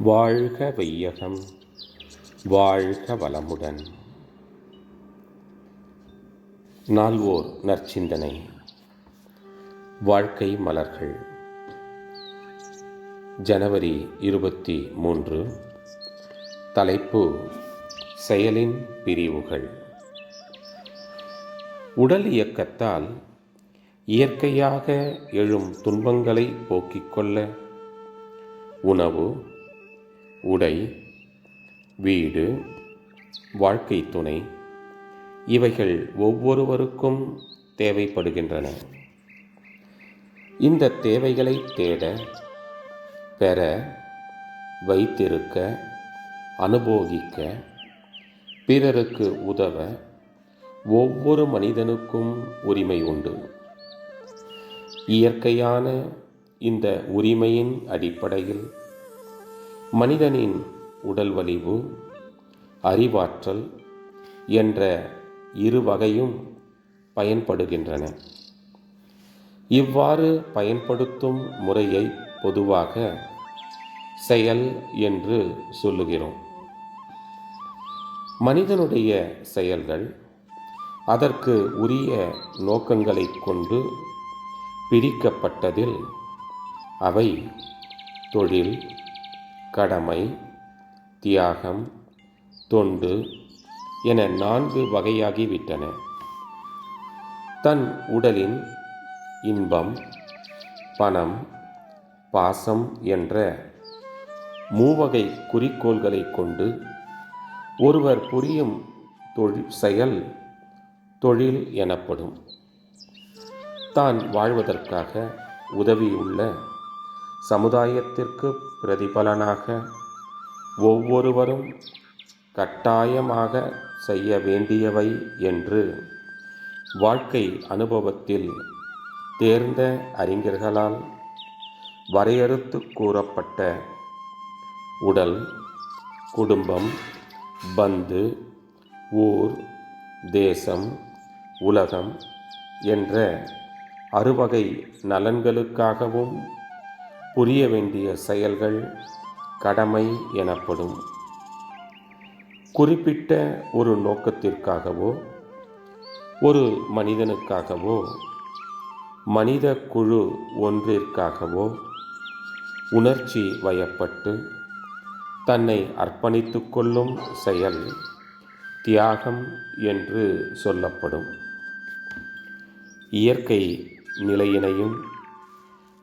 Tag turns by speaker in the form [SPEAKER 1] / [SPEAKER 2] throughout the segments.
[SPEAKER 1] வாழ்க வையகம், வாழ்க வளமுடன். நால்வோர் நற்சிந்தனை. வாழ்க்கை மலர்கள். ஜனவரி 23. தலைப்பு: செயலின் பிரிவுகள். உடல் இயக்கத்தால் இயற்கையாக எழும் துன்பங்களை போக்கிக் கொள்ள உணவு, உடை, வீடு, வாழ்க்கை துணை இவைகள் ஒவ்வொருவருக்கும் தேவைப்படுகின்றன. இந்த தேவைகளை தேட, பெற, வைத்திருக்க, அனுபவிக்க, பிறருக்கு உதவ ஒவ்வொரு மனிதனுக்கும் உரிமை உண்டு. இயற்கையான இந்த உரிமையின் அடிப்படையில் மனிதனின் உடல் வலிவு, அறிவாற்றல் என்ற இரு வகையும் பயன்படுகின்றன. இவ்வாறு பயன்படுத்தும் முறையை பொதுவாக செயல் என்று சொல்லுகிறோம். மனிதனுடைய செயல்கள் அதற்கு உரிய நோக்கங்களை கொண்டு பிரிக்கப்பட்டதில் அவை தொழில், கடமை, தியாகம், தொண்டு என 4 வகையாகிவிட்டன. தன் உடலின் இன்பம், பணம், பாசம் என்ற 3 வகை குறிக்கோள்களை கொண்டு ஒருவர் புரியும் செயல் தொழில் எனப்படும். தான் வாழ்வதற்காக உதவியுள்ள சமுதாயத்திற்கு பிரதிபலனாக ஒவ்வொருவரும் கட்டாயமாக செய்ய வேண்டியவை என்று வாழ்க்கை அனுபவத்தில் தேர்ந்த அறிஞர்களால் வரையறுத்து கூறப்பட்ட உடல், குடும்பம், பந்து, ஊர், தேசம், உலகம் என்ற 6 வகை நலன்களுக்காகவும் புரிய வேண்டிய செயல்கள் கடமை எனப்படும். குறிப்பிட்ட ஒரு நோக்கத்திற்காகவோ, ஒரு மனிதனுக்காகவோ, மனித குழு ஒன்றிற்காகவோ உணர்ச்சி வயப்பட்டு தன்னை அர்ப்பணித்து கொள்ளும் செயல் தியாகம் என்று சொல்லப்படும். இயற்கை நிலையினையும்,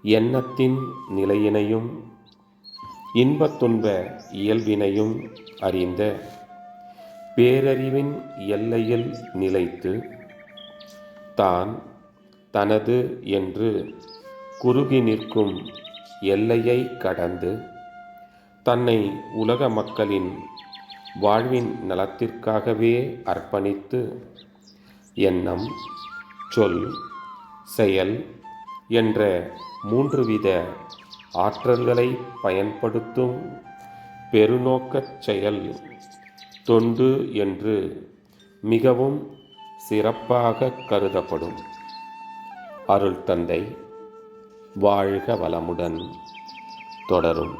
[SPEAKER 1] எண்ணத்தின் நிலையினையும், இன்பத் துன்ப இயல்பினையும் அறிந்த பேரறிவின் எல்லையில் நிலைத்து தான் தனது என்று குறுகி நிற்கும் எல்லையை கடந்து தன்னை உலக மக்களின் வாழ்வின் நலத்திற்காகவே அர்ப்பணித்து எண்ணம், சொல், செயல் என்ற 3 வித ஆற்றல்களை பயன்படுத்தும் பெருநோக்கச் செயல் தொண்டு என்று மிகவும் சிறப்பாக கருதப்படும். அருள் தந்தை வாழ்க வளமுடன். தொடரும்.